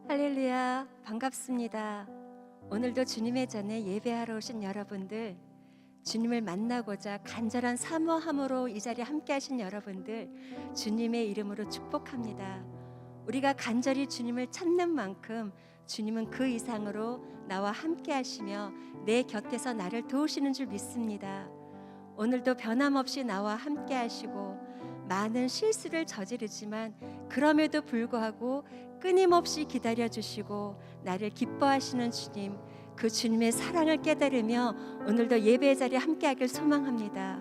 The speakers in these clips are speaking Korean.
할렐루야, 반갑습니다. 오늘도 주님의 전에 예배하러 오신 여러분들, 주님을 만나고자 간절한 사모함으로 이 자리에 함께 하신 여러분들, 주님의 이름으로 축복합니다. 우리가 간절히 주님을 찾는 만큼 주님은 그 이상으로 나와 함께 하시며 내 곁에서 나를 도우시는 줄 믿습니다. 오늘도 변함없이 나와 함께 하시고 많은 실수를 저지르지만 그럼에도 불구하고 끊임없이 기다려주시고 나를 기뻐하시는 주님, 그 주님의 사랑을 깨달으며 오늘도 예배의 자리에 함께하길 소망합니다.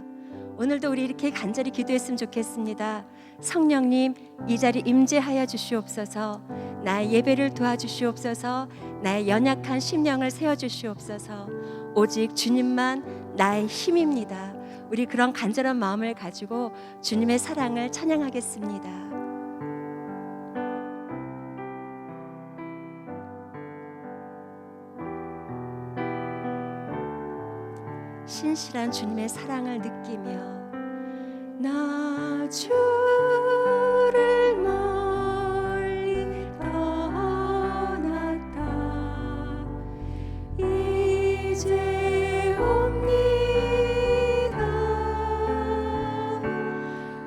오늘도 우리 이렇게 간절히 기도했으면 좋겠습니다. 성령님, 이 자리 임재하여 주시옵소서. 나의 예배를 도와주시옵소서. 나의 연약한 심령을 세워주시옵소서. 오직 주님만 나의 힘입니다. 우리 그런 간절한 마음을 가지고 주님의 사랑을 찬양하겠습니다. 신실한 주님의 사랑을 느끼며 나 주를 멀리 떠났다 이제 옵니다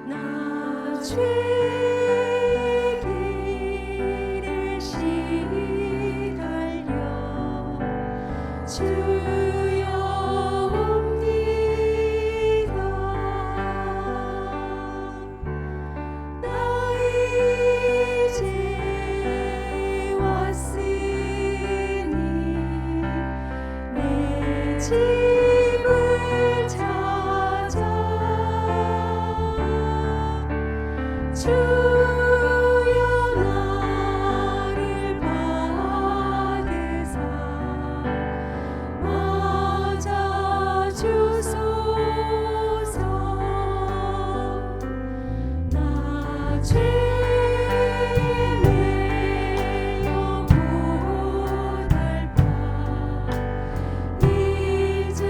나 죄의 길을 시달려 주여 집을 찾아 주여 나를 받으사 맞아 주소서 나 죄에 매여 고달파 이제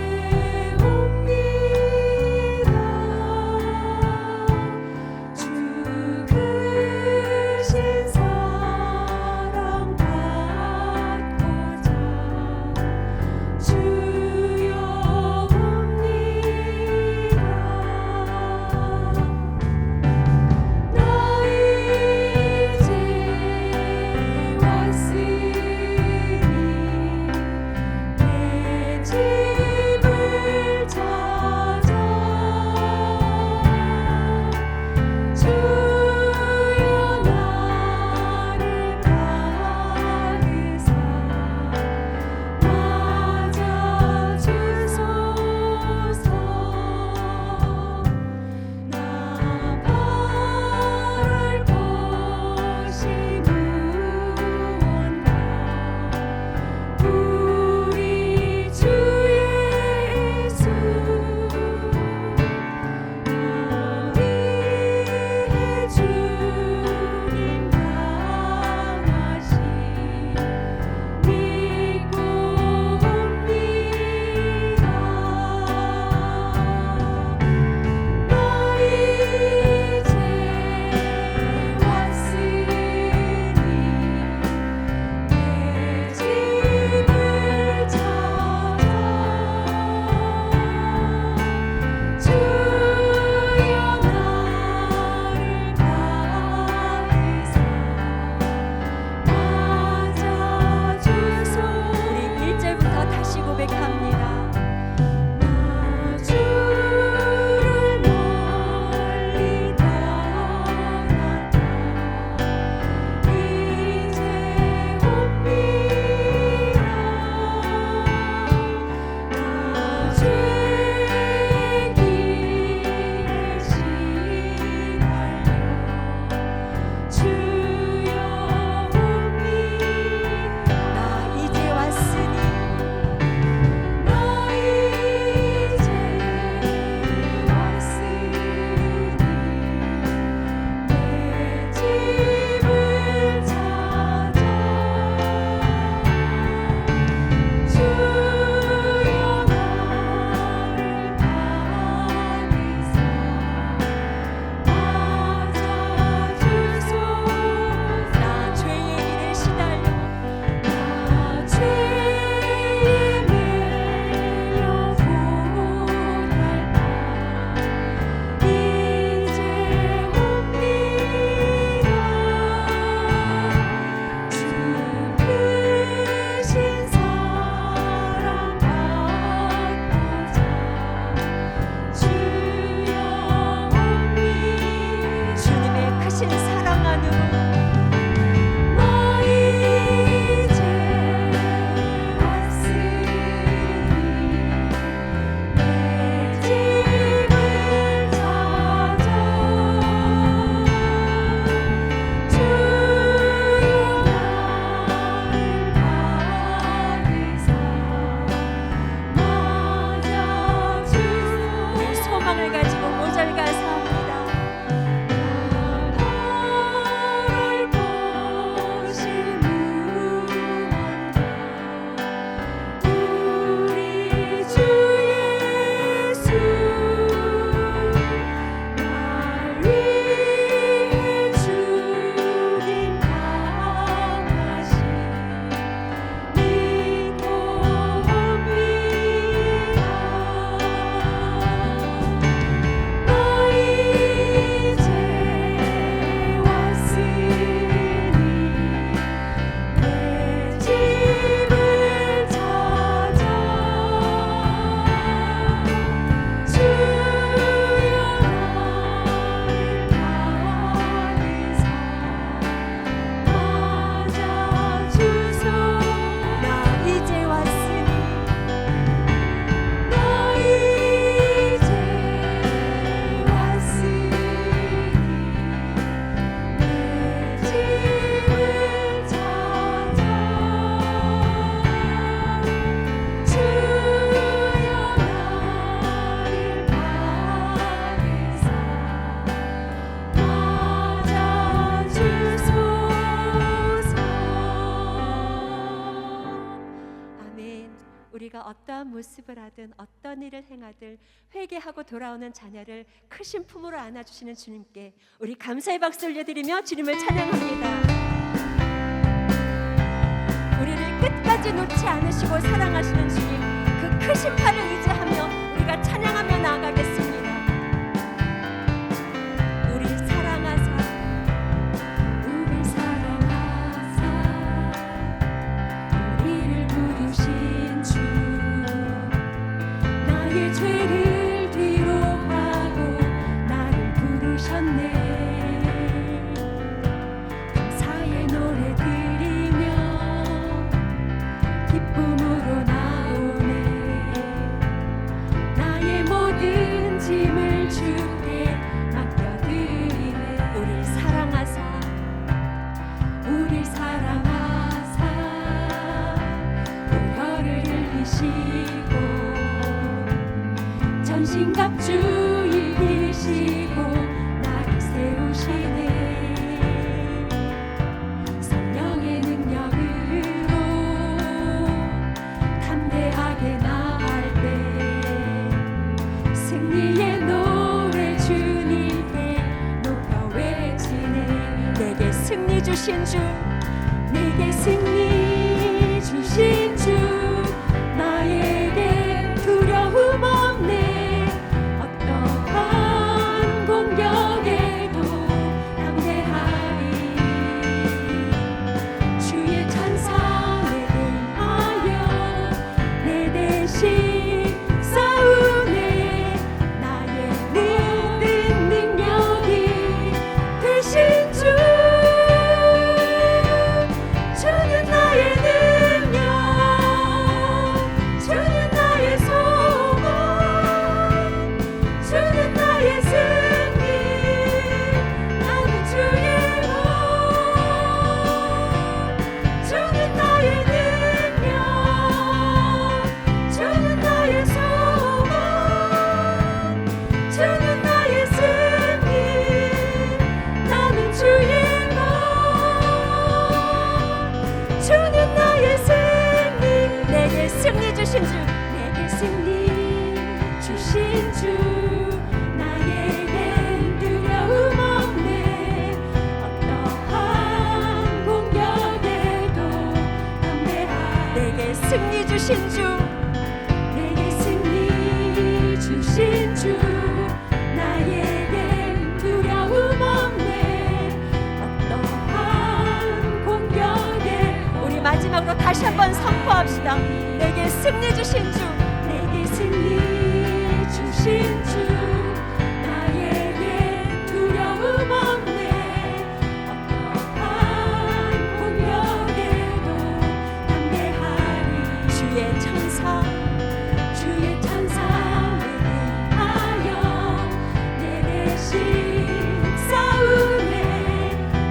우리가 어떠한 모습을 하든 어떤 일을 행하든 회개하고 돌아오는 자녀를 크신 품으로 안아주시는 주님께 우리 감사의 박수 올려드리며 주님을 찬양합니다. 우리를 끝까지 놓지 않으시고 사랑하시는 주님, 그 크신 팔을 의지하며 우리가 찬양하며 나아가겠습니다. 죄를 뒤로하고 나를 부르셨네. 감사의 노래 드리며 기쁨으로 나오네. 나의 모든 짐을 주께 맡겨드리네. 우릴 사랑하사 보혈을 흘리시고 전신갑주 입히시고 나를 세우시네. 성령의 능력으로 담대하게 나갈 때 승리의 노래 주님께 높여 외치네. 내게 승리 주신 주, 내게 승리 주신 주, 나에게 두려움 없네. 어떠한 공격에도 담대하리. 주의 찬송에 응하여 내 대신 싸우네. 나의 모든 능력이 되신 주, 주는 나의 능력, 주는 나의 소망, 주는 나의 승리. 나는 주의 복, 주는 나의 능력, 주는 나의 소망, 주는 나의 승리. 나는 주의 복, 주는 나의 승리. 내게 승리 주신 주, 내게 승리 주신 주, 나에겐 두려움 없네. 어떠한 공격에도 담대하리. 내게 승리 주신 주, 내게 승리 주신 주, 나에겐 두려움 없네. 어떠한 공격에. 우리 마지막으로 다시 한번 선포합시다. 내게 승리 주신 주, 내게 승리 주신 주, 나에게 두려움 없네. 어떠한 공격에도 담대하리. 주의 천사 주의 천사를 하여 내 대신 싸우네.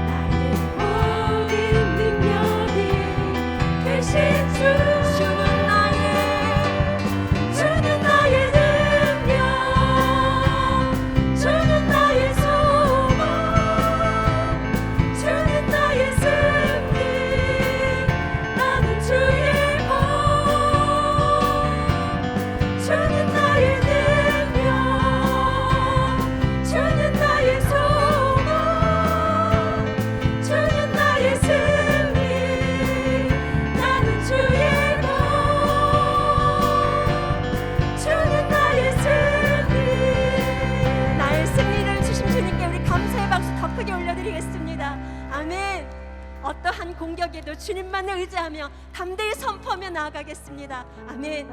나의 모든 능력이 되신 주, 주는 나의 능력, 주는 나의 소망, 주는 나의 승리. 나는 주의 복, 주는 나의 능력, 주는 나의 소망, 주는 나의 승리. 나는 주의 복, 주는 나의 승리. 나의 승리를 주신 주님께 우리 감사의 박수 더 크게 올려드리겠습니다. 아멘. 어떠한 공격에도 주님만을 의지하며 담대히 선포하며 나아가겠습니다. 아멘.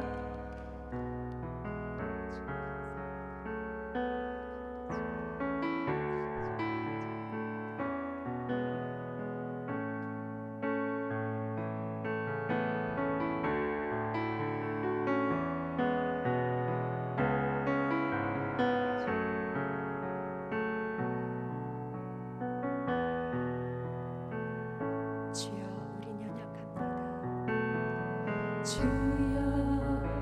주여 우린 연약합니다. 주여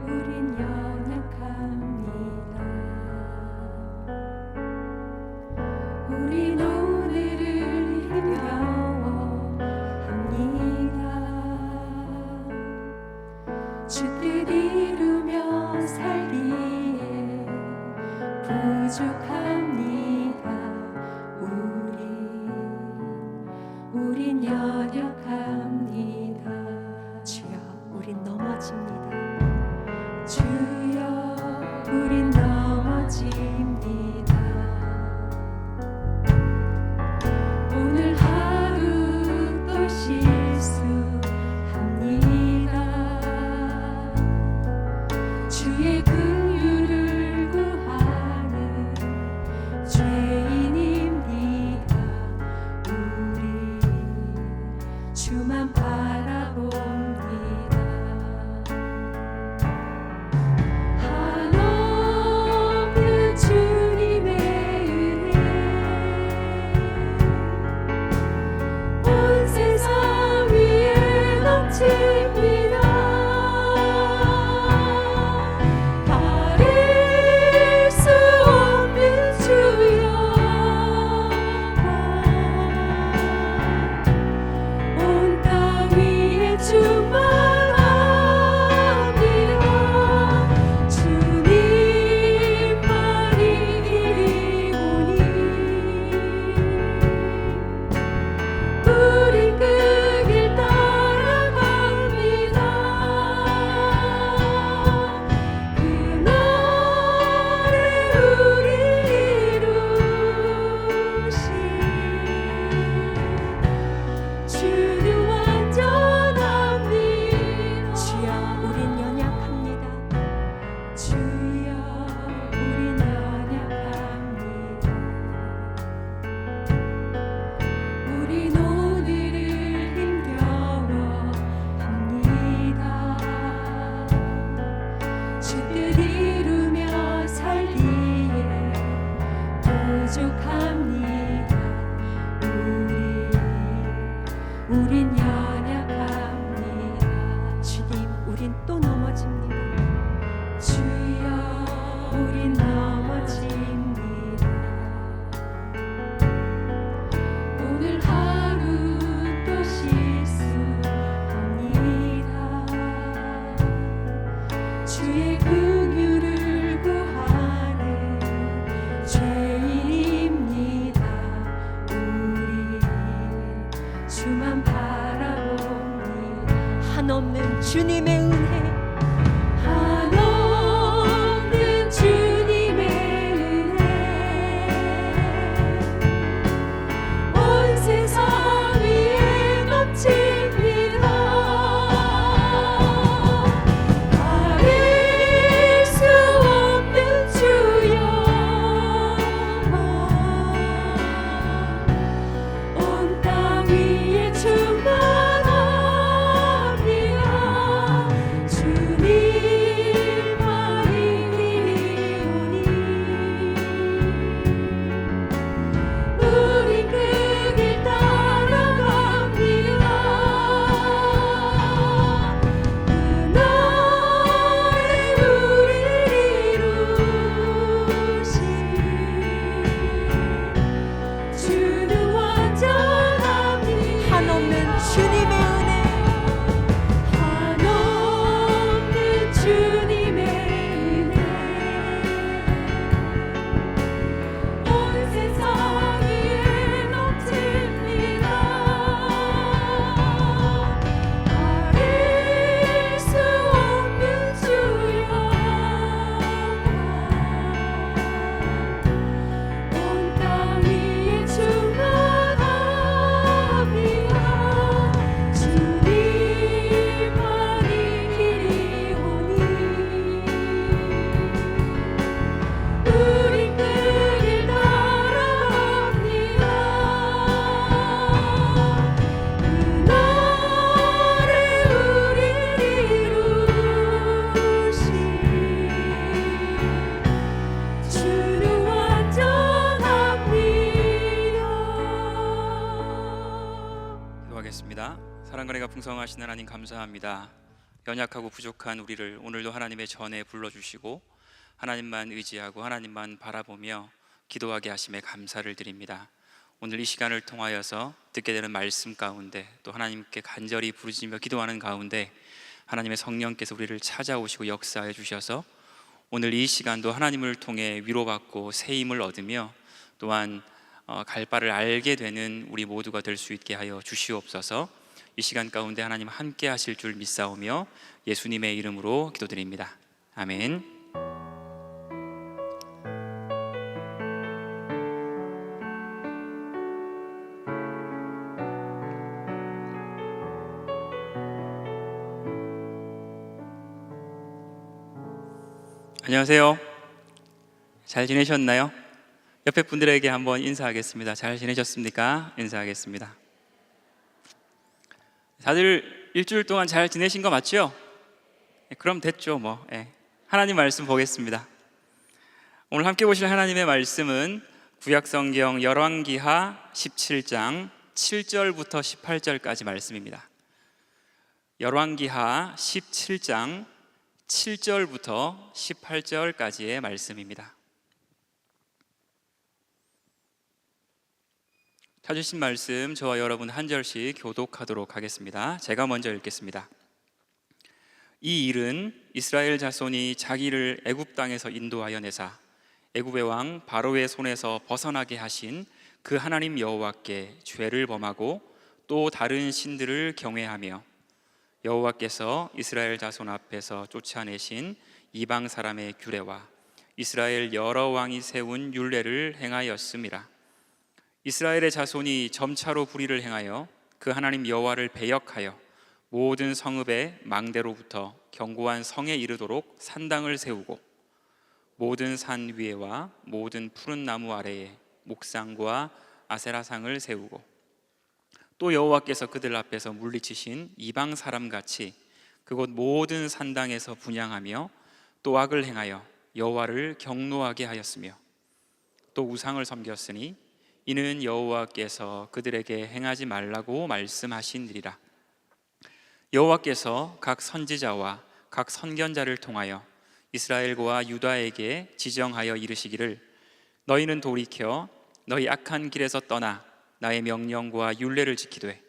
우린 연약합니다. 우린 오늘을 힘겨워합니다. 주 뜻이 넘어집니다. 주여 우린 넘어집니다. 오늘 하루 또 실수합니다. 주의 긍휼을 구하는 죄인입니다. 우리 주만 바라봅니다. 한없는 주님의 은혜 온 세상 위에 넘칩니다. 가릴 수 없는 주여 온 땅 위에 충만합니다. 주님만이 이리 오니 우린 그 길 따라갑니다. 그날에 우리 이루신 주는 완전합니다. 주여 우린 연약합니다. 주여 우린 연약합니다. 우린 오늘을 힘겨워합니다. 주 뜻 이루며 살기에 부족합니다. 우린 연약합니다. 주님, 우린 또 넘어집니다. 주여 우린 넘어집니다. 오늘 하루 또 실수합니다. 주의 긍휼을 구하는 죄인입니다. 우리 주만 바라봅니다. 한없는 주님의 은혜, 한없는 주님의 은혜 온 세상 위에 넘칩니다. 가릴 수 없는 주여 온 땅 위에 충만합니다. 주님만이 이리 오니 우린 그 길 따라갑니다. 그날에 우리 이루신 주는 완전합니다. 한없는 주님의 은혜, 한없는 주님의 은혜 온 세상 위에 넘칩니다. 가릴 수 없는 주여 온 땅 위에 충만합니다. 주님만이 이리 오니 우린 그 길 따라갑니다. 그날에 우리 이루신 주는 완전합니다. 기도하겠습니다. 사랑과 은혜가 풍성하신 하나님 감사합니다. 연약하고 부족한 우리를 오늘도 하나님의 전에 불러주시고 하나님만 의지하고 하나님만 바라보며 기도하게 하심에 감사를 드립니다. 오늘 이 시간을 통하여서 듣게 되는 말씀 가운데 또 하나님께 간절히 부르짖으며 기도하는 가운데 하나님의 성령께서 우리를 찾아오시고 역사해 주셔서 오늘 이 시간도 하나님을 통해 위로받고 새 힘을 얻으며 또한 갈 바를 알게 되는 우리 모두가 될 수 있게 하여 주시옵소서. 이 시간 가운데 하나님 함께 하실 줄 믿사오며 예수님의 이름으로 기도드립니다. 아멘. 안녕하세요. 잘 지내셨나요? 옆에 분들에게 한번 인사하겠습니다. 잘 지내셨습니까? 인사하겠습니다. 다들 일주일 동안 잘 지내신 거 맞죠? 그럼 됐죠 뭐. 하나님 말씀 보겠습니다. 오늘 함께 보실 하나님의 말씀은 구약성경 열왕기하 17장 7절부터 18절까지 말씀입니다. 열왕기하 17장 7절부터 18절까지의 말씀입니다. 찾으신 말씀 저와 여러분 한 절씩 교독하도록 하겠습니다. 제가 먼저 읽겠습니다. 이 일은 이스라엘 자손이 자기를 애굽 땅에서 인도하여 내사 애굽의 왕 바로의 손에서 벗어나게 하신 그 하나님 여호와께 죄를 범하고 또 다른 신들을 경외하며 여호와께서 이스라엘 자손 앞에서 쫓아내신 이방 사람의 규례와 이스라엘 여러 왕이 세운 율례를 행하였음이라. 이스라엘의 자손이 점차로 불의를 행하여 그 하나님 여호와를 배역하여 모든 성읍의 망대로부터 견고한 성에 이르도록 산당을 세우고 모든 산 위에와 모든 푸른 나무 아래에 목상과 아세라상을 세우고 또 여호와께서 그들 앞에서 물리치신 이방 사람같이 그곳 모든 산당에서 분향하며 또 악을 행하여 여호와를 경노하게 하였으며 또 우상을 섬겼으니 이는 여호와께서 그들에게 행하지 말라고 말씀하신이리라. 여호와께서 각 선지자와 각 선견자를 통하여 이스라엘과 유다에게 지정하여 이르시기를 너희는 돌이켜 너희 악한 길에서 떠나 나의 명령과 율례를 지키되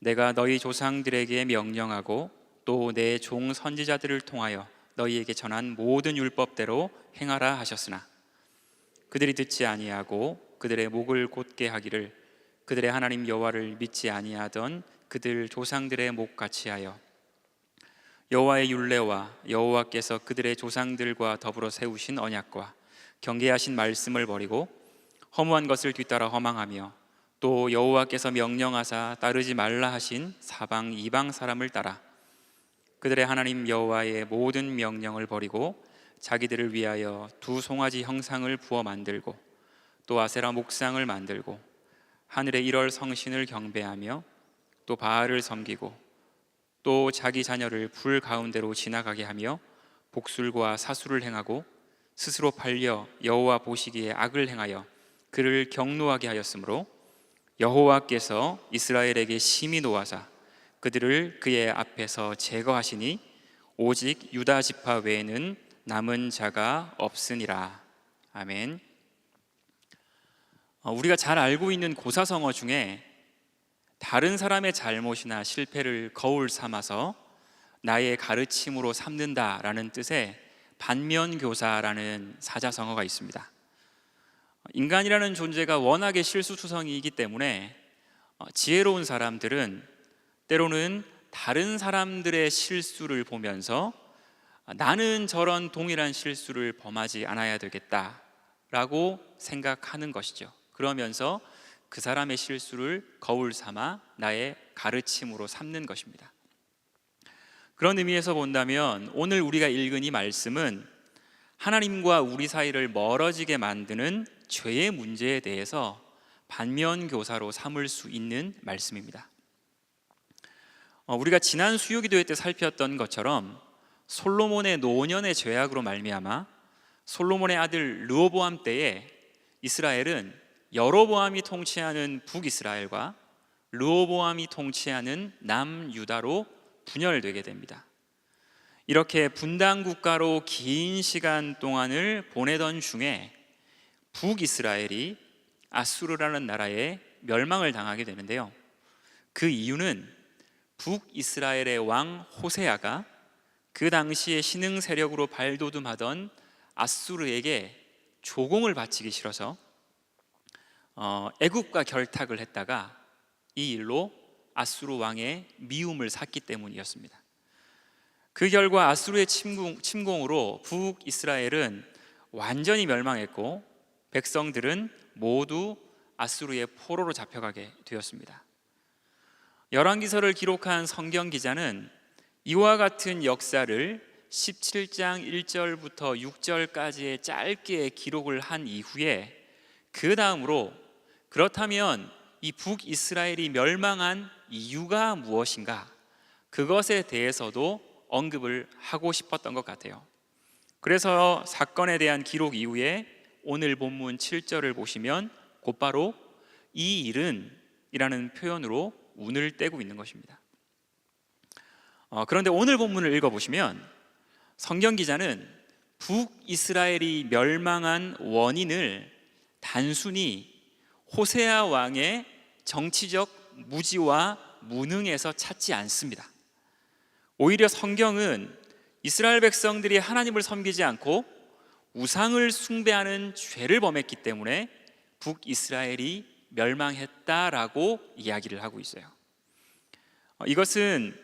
내가 너희 조상들에게 명령하고 또 내 종 선지자들을 통하여 너희에게 전한 모든 율법대로 행하라 하셨으나 그들이 듣지 아니하고 그들의 목을 곧게 하기를 그들의 하나님 여호와를 믿지 아니하던 그들 조상들의 목같이 하여 여호와의 율례와 여호와께서 그들의 조상들과 더불어 세우신 언약과 경계하신 말씀을 버리고 허무한 것을 뒤따라 허망하며 또 여호와께서 명령하사 따르지 말라 하신 사방 이방 사람을 따라 그들의 하나님 여호와의 모든 명령을 버리고 자기들을 위하여 두 송아지 형상을 부어 만들고 또 아세라 목상을 만들고 하늘의 일월 성신을 경배하며 또 바알을 섬기고 또 자기 자녀를 불 가운데로 지나가게 하며 복술과 사술을 행하고 스스로 팔려 여호와 보시기에 악을 행하여 그를 경노하게 하였으므로 여호와께서 이스라엘에게 심히 노하사 그들을 그의 앞에서 제거하시니 오직 유다 지파 외에는 남은 자가 없으니라. 아멘. 우리가 잘 알고 있는 고사성어 중에 다른 사람의 잘못이나 실패를 거울 삼아서 나의 가르침으로 삼는다라는 뜻의 반면교사라는 사자성어가 있습니다. 인간이라는 존재가 워낙에 실수투성이이기 때문에 지혜로운 사람들은 때로는 다른 사람들의 실수를 보면서 나는 저런 동일한 실수를 범하지 않아야 되겠다라고 생각하는 것이죠. 그러면서 그 사람의 실수를 거울 삼아 나의 가르침으로 삼는 것입니다. 그런 의미에서 본다면 오늘 우리가 읽은 이 말씀은 하나님과 우리 사이를 멀어지게 만드는 죄의 문제에 대해서 반면교사로 삼을 수 있는 말씀입니다. 우리가 지난 수요기도회 때 살폈던 것처럼 솔로몬의 노년의 죄악으로 말미암아 솔로몬의 아들 르호보암 때에 이스라엘은 여로보암이 통치하는 북이스라엘과 르호보암이 통치하는 남유다로 분열되게 됩니다. 이렇게 분단 국가로 긴 시간 동안을 보내던 중에 북이스라엘이 아수르라는 나라에 멸망을 당하게 되는데요. 그 이유는 북이스라엘의 왕 호세아가 그 당시에 신흥 세력으로 발돋움하던 아수르에게 조공을 바치기 싫어서 애굽과 결탁을 했다가 이 일로 아수르 왕의 미움을 샀기 때문이었습니다. 그 결과 아수르의 침공으로 북이스라엘은 완전히 멸망했고 백성들은 모두 아수르의 포로로 잡혀가게 되었습니다. 열왕기서를 기록한 성경 기자는 이와 같은 역사를 17장 1절부터 6절까지의 짧게 기록을 한 이후에 그 다음으로 그렇다면 이 북이스라엘이 멸망한 이유가 무엇인가, 그것에 대해서도 언급을 하고 싶었던 것 같아요. 그래서 사건에 대한 기록 이후에 오늘 본문 7절을 보시면 곧바로 이 일은 이라는 표현으로 운을 떼고 있는 것입니다. 그런데 오늘 본문을 읽어보시면 성경 기자는 북이스라엘이 멸망한 원인을 단순히 호세아 왕의 정치적 무지와 무능에서 찾지 않습니다. 오히려 성경은 이스라엘 백성들이 하나님을 섬기지 않고 우상을 숭배하는 죄를 범했기 때문에 북이스라엘이 멸망했다라고 이야기를 하고 있어요. 이것은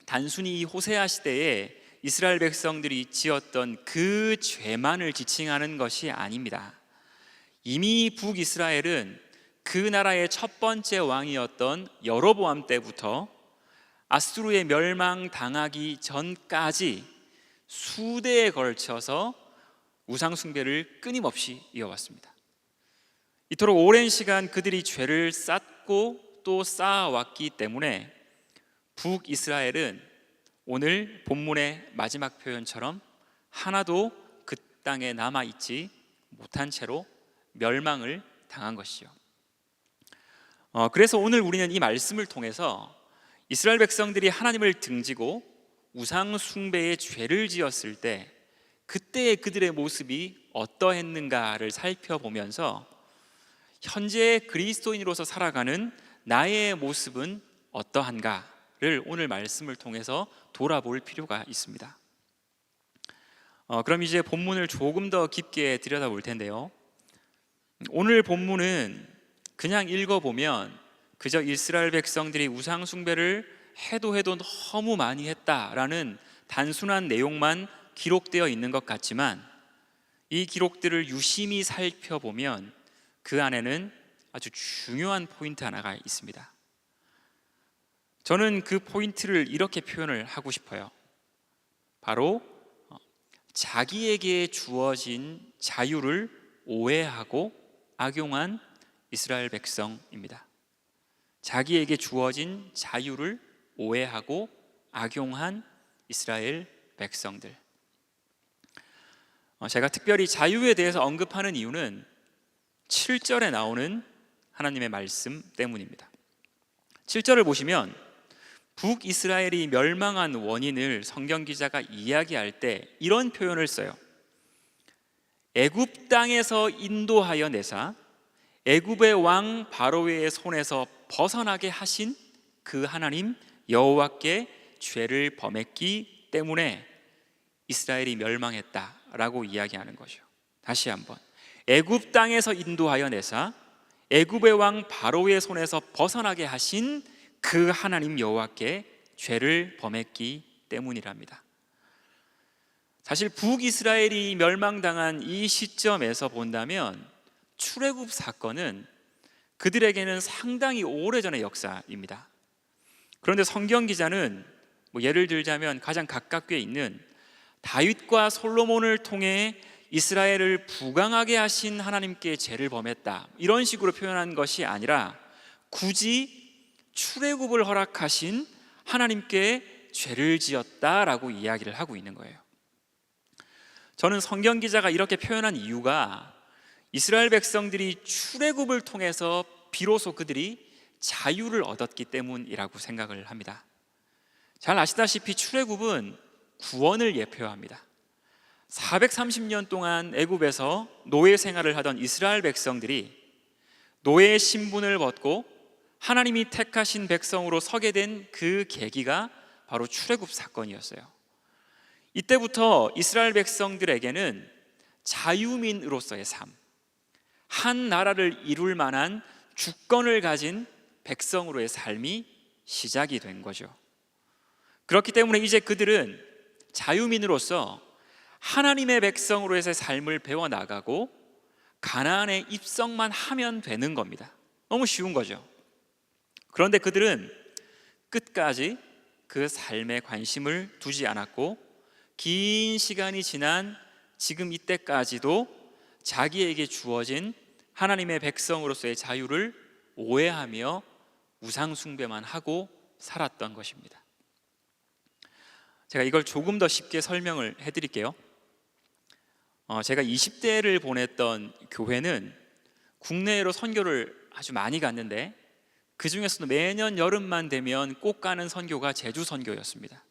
단순히 호세아 시대에 이스라엘 백성들이 지었던 그 죄만을 지칭하는 것이 아닙니다. 이미 북이스라엘은 그 나라의 첫 번째 왕이었던 여로보암 때부터 아수르에 멸망당하기 전까지 수대에 걸쳐서 우상 숭배를 끊임없이 이어왔습니다. 이토록 오랜 시간 그들이 죄를 쌓고 또 쌓아왔기 때문에 북이스라엘은 오늘 본문의 마지막 표현처럼 하나도 그 땅에 남아있지 못한 채로 멸망을 당한 것이죠. 그래서 오늘 우리는 이 말씀을 통해서 이스라엘 백성들이 하나님을 등지고 우상 숭배의 죄를 지었을 때 그때의 그들의 모습이 어떠했는가를 살펴보면서 현재 그리스도인으로서 살아가는 나의 모습은 어떠한가를 오늘 말씀을 통해서 돌아볼 필요가 있습니다. 그럼 이제 본문을 조금 더 깊게 들여다볼 텐데요. 오늘 본문은 그냥 읽어보면 그저 이스라엘 백성들이 우상 숭배를 해도 너무 많이 했다라는 단순한 내용만 기록되어 있는 것 같지만 이 기록들을 유심히 살펴보면 그 안에는 아주 중요한 포인트 하나가 있습니다. 저는 그 포인트를 이렇게 표현을 하고 싶어요. 바로 자기에게 주어진 자유를 오해하고 악용한 이스라엘 백성입니다. 자기에게 주어진 자유를 오해하고 악용한 이스라엘 백성들. 제가 특별히 자유에 대해서 언급하는 이유는 7절에 나오는 하나님의 말씀 때문입니다. 7절을 보시면 북이스라엘이 멸망한 원인을 성경 기자가 이야기할 때 이런 표현을 써요. 애굽 땅에서 인도하여 내사 애굽의 왕 바로의 손에서 벗어나게 하신 그 하나님 여호와께 죄를 범했기 때문에 이스라엘이 멸망했다라고 이야기하는 거죠. 다시 한번, 애굽 땅에서 인도하여 내사 애굽의 왕 바로의 손에서 벗어나게 하신 그 하나님 여호와께 죄를 범했기 때문이랍니다. 사실 북이스라엘이 멸망당한 이 시점에서 본다면 출애굽 사건은 그들에게는 상당히 오래전의 역사입니다. 그런데 성경 기자는 예를 들자면 가장 가깝게 있는 다윗과 솔로몬을 통해 이스라엘을 부강하게 하신 하나님께 죄를 범했다, 이런 식으로 표현한 것이 아니라 굳이 출애굽을 허락하신 하나님께 죄를 지었다라고 이야기를 하고 있는 거예요. 저는 성경 기자가 이렇게 표현한 이유가 이스라엘 백성들이 출애굽을 통해서 비로소 그들이 자유를 얻었기 때문이라고 생각을 합니다. 잘 아시다시피 출애굽은 구원을 예표합니다. 430년 동안 애굽에서 노예 생활을 하던 이스라엘 백성들이 노예의 신분을 벗고 하나님이 택하신 백성으로 서게 된 그 계기가 바로 출애굽 사건이었어요. 이때부터 이스라엘 백성들에게는 자유민으로서의 삶, 한 나라를 이룰 만한 주권을 가진 백성으로의 삶이 시작이 된 거죠. 그렇기 때문에 이제 그들은 자유민으로서 하나님의 백성으로서의 삶을 배워나가고 가나안에 입성만 하면 되는 겁니다. 너무 쉬운 거죠. 그런데 그들은 끝까지 그 삶에 관심을 두지 않았고 긴 시간이 지난 지금 이때까지도 자기에게 주어진 하나님의 백성으로서의 자유를 오해하며 우상 숭배만 하고 살았던 것입니다. 제가 이걸 조금 더 쉽게 설명을 해드릴게요. 제가 20대를 보냈던 교회는 국내로 선교를 아주 많이 갔는데 그 중에서도 매년 여름만 되면 꼭 가는 선교가 제주 선교였습니다.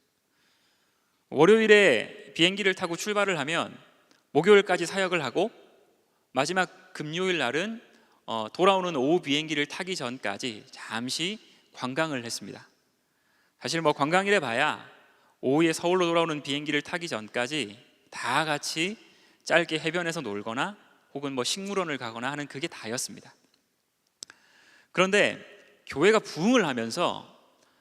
월요일에 비행기를 타고 출발을 하면 목요일까지 사역을 하고 마지막 금요일 날은 돌아오는 오후 비행기를 타기 전까지 잠시 관광을 했습니다. 사실 관광이래 봐야 오후에 서울로 돌아오는 비행기를 타기 전까지 다 같이 짧게 해변에서 놀거나 혹은 식물원을 가거나 하는 그게 다였습니다. 그런데 교회가 부흥을 하면서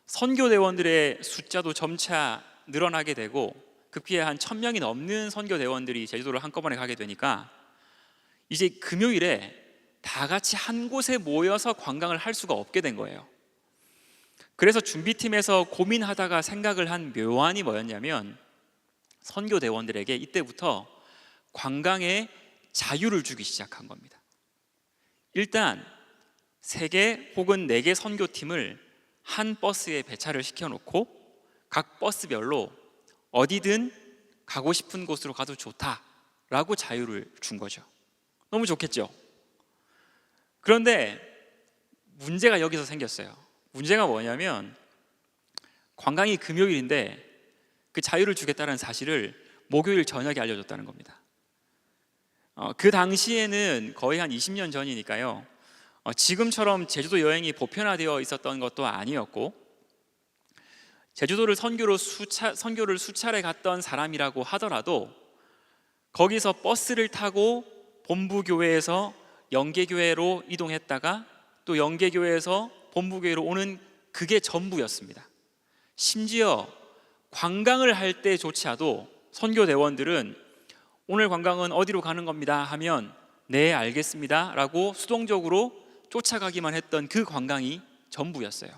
선교대원들의 숫자도 점차 늘어나게 되고 급기야 한 1000명이 넘는 선교대원들이 제주도를 한꺼번에 가게 되니까 이제 금요일에 다 같이 한 곳에 모여서 관광을 할 수가 없게 된 거예요. 그래서 준비팀에서 고민하다가 생각을 한 묘안이 뭐였냐면 선교대원들에게 이때부터 관광에 자유를 주기 시작한 겁니다. 일단 3개 혹은 4개 선교팀을 한 버스에 배차를 시켜놓고 각 버스별로 어디든 가고 싶은 곳으로 가도 좋다라고 자유를 준 거죠. 너무 좋겠죠? 그런데 문제가 여기서 생겼어요. 문제가 뭐냐면 관광이 금요일인데 그 자유를 주겠다는 사실을 목요일 저녁에 알려줬다는 겁니다. 그 당시에는 거의 한 20년 전이니까요. 지금처럼 제주도 여행이 보편화되어 있었던 것도 아니었고 제주도를 선교를 수차례 갔던 사람이라고 하더라도 거기서 버스를 타고 본부교회에서 영계교회로 이동했다가 또 영계교회에서 본부교회로 오는 그게 전부였습니다. 심지어 관광을 할 때조차도 선교대원들은 오늘 관광은 어디로 가는 겁니다 하면 네 알겠습니다 라고 수동적으로 쫓아가기만 했던 그 관광이 전부였어요.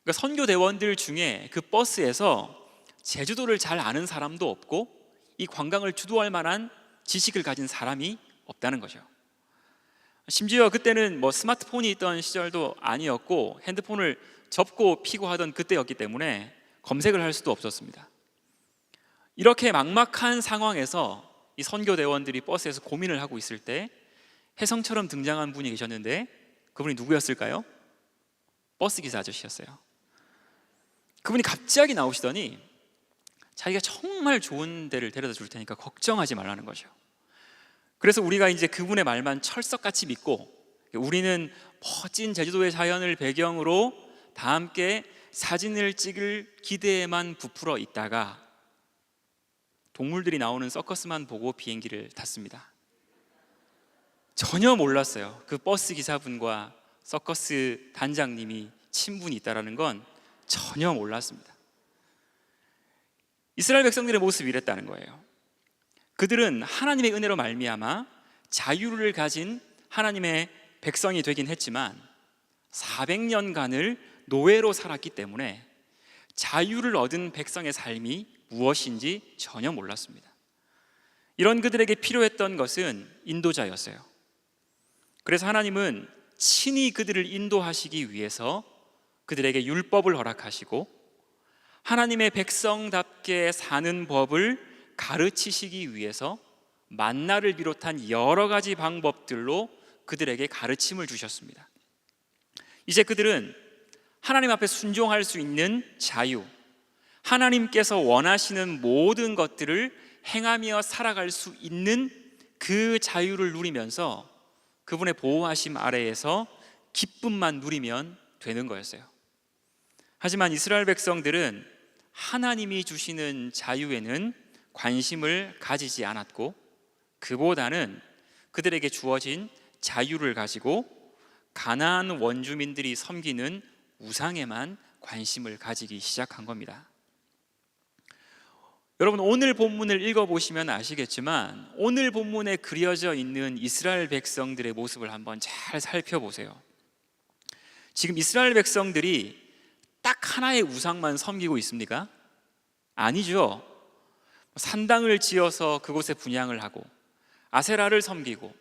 그러니까 선교대원들 중에 그 버스에서 제주도를 잘 아는 사람도 없고 이 관광을 주도할 만한 지식을 가진 사람이 없다는 거죠. 심지어 그때는 스마트폰이 있던 시절도 아니었고 핸드폰을 접고 피고 하던 그때였기 때문에 검색을 할 수도 없었습니다. 이렇게 막막한 상황에서 이 선교대원들이 버스에서 고민을 하고 있을 때 혜성처럼 등장한 분이 계셨는데 그분이 누구였을까요? 버스기사 아저씨였어요. 그분이 갑자기 나오시더니 자기가 정말 좋은 데를 데려다 줄 테니까 걱정하지 말라는 거죠. 그래서 우리가 이제 그분의 말만 철석같이 믿고 우리는 멋진 제주도의 자연을 배경으로 다 함께 사진을 찍을 기대에만 부풀어 있다가 동물들이 나오는 서커스만 보고 비행기를 탔습니다. 전혀 몰랐어요. 그 버스 기사분과 서커스 단장님이 친분이 있다는 건 전혀 몰랐습니다. 이스라엘 백성들의 모습이 이랬다는 거예요. 그들은 하나님의 은혜로 말미암아 자유를 가진 하나님의 백성이 되긴 했지만 400년간을 노예로 살았기 때문에 자유를 얻은 백성의 삶이 무엇인지 전혀 몰랐습니다. 이런 그들에게 필요했던 것은 인도자였어요. 그래서 하나님은 친히 그들을 인도하시기 위해서 그들에게 율법을 허락하시고 하나님의 백성답게 사는 법을 가르치시기 위해서 만나를 비롯한 여러 가지 방법들로 그들에게 가르침을 주셨습니다. 이제 그들은 하나님 앞에 순종할 수 있는 자유, 하나님께서 원하시는 모든 것들을 행하며 살아갈 수 있는 그 자유를 누리면서 그분의 보호하심 아래에서 기쁨만 누리면 되는 거였어요. 하지만 이스라엘 백성들은 하나님이 주시는 자유에는 관심을 가지지 않았고 그보다는 그들에게 주어진 자유를 가지고 가나안 원주민들이 섬기는 우상에만 관심을 가지기 시작한 겁니다. 여러분, 오늘 본문을 읽어보시면 아시겠지만 오늘 본문에 그려져 있는 이스라엘 백성들의 모습을 한번 잘 살펴보세요. 지금 이스라엘 백성들이 딱 하나의 우상만 섬기고 있습니까? 아니죠. 산당을 지어서 그곳에 분향을 하고 아세라를 섬기고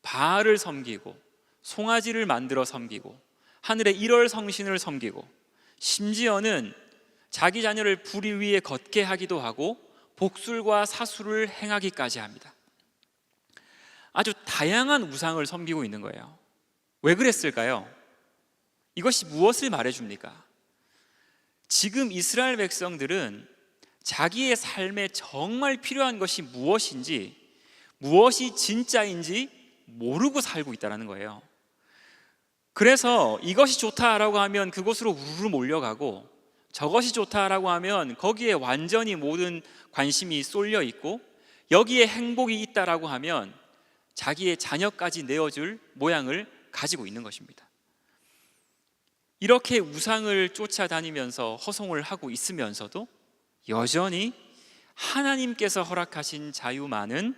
바알을 섬기고 송아지를 만들어 섬기고 하늘의 1월 성신을 섬기고 심지어는 자기 자녀를 불 위에 걷게 하기도 하고 복술과 사술을 행하기까지 합니다. 아주 다양한 우상을 섬기고 있는 거예요. 왜 그랬을까요? 이것이 무엇을 말해줍니까? 지금 이스라엘 백성들은 자기의 삶에 정말 필요한 것이 무엇인지, 무엇이 진짜인지 모르고 살고 있다는 거예요. 그래서 이것이 좋다라고 하면 그곳으로 우르르 몰려가고, 저것이 좋다라고 하면 거기에 완전히 모든 관심이 쏠려 있고, 여기에 행복이 있다라고 하면 자기의 자녀까지 내어줄 모양을 가지고 있는 것입니다. 이렇게 우상을 쫓아다니면서 허송을 하고 있으면서도 여전히 하나님께서 허락하신 자유만은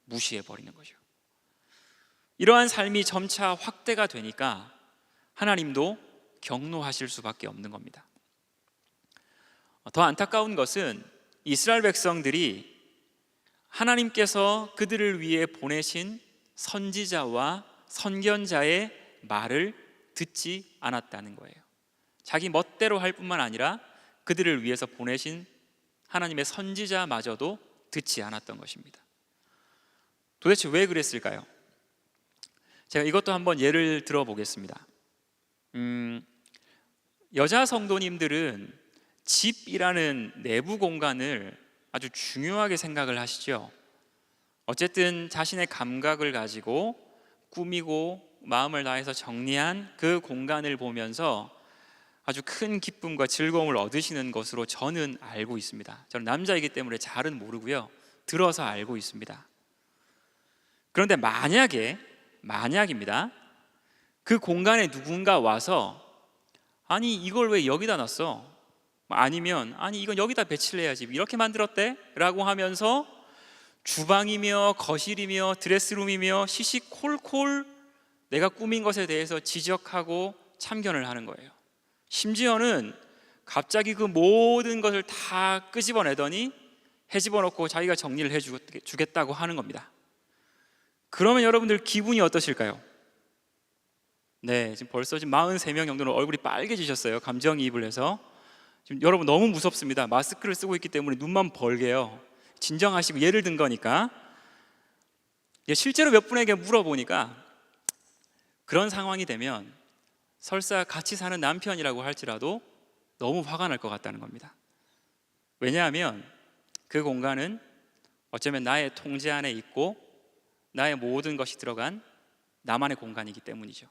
무시해버리는 거죠. 이러한 삶이 점차 확대가 되니까 하나님도 경노하실 수밖에 없는 겁니다. 더 안타까운 것은 이스라엘 백성들이 하나님께서 그들을 위해 보내신 선지자와 선견자의 말을 듣지 않았다는 거예요. 자기 멋대로 할 뿐만 아니라 그들을 위해서 보내신 하나님의 선지자마저도 듣지 않았던 것입니다. 도대체 왜 그랬을까요? 제가 이것도 한번 예를 들어 보겠습니다. 여자 성도님들은 집이라는 내부 공간을 아주 중요하게 생각을 하시죠. 어쨌든 자신의 감각을 가지고 꾸미고 마음을 다해서 정리한 그 공간을 보면서 아주 큰 기쁨과 즐거움을 얻으시는 것으로 저는 알고 있습니다. 저는 남자이기 때문에 잘은 모르고요, 들어서 알고 있습니다. 그런데 만약입니다, 그 공간에 누군가 와서 아니 이걸 왜 여기다 놨어? 아니면 아니 이건 여기다 배치를 해야지, 이렇게 만들었대? 라고 하면서 주방이며 거실이며 드레스룸이며 시시콜콜 내가 꾸민 것에 대해서 지적하고 참견을 하는 거예요. 심지어는 갑자기 그 모든 것을 다 끄집어내더니 해집어놓고 자기가 정리를 해주겠다고 하는 겁니다. 그러면 여러분들 기분이 어떠실까요? 네, 지금 벌써 43명 정도는 얼굴이 빨개지셨어요. 감정이입을 해서. 지금 여러분 너무 무섭습니다. 마스크를 쓰고 있기 때문에 눈만 벌게요. 진정하시고, 예를 든 거니까. 실제로 몇 분에게 물어보니까 그런 상황이 되면 설사 같이 사는 남편이라고 할지라도 너무 화가 날 것 같다는 겁니다. 왜냐하면 그 공간은 어쩌면 나의 통제 안에 있고 나의 모든 것이 들어간 나만의 공간이기 때문이죠.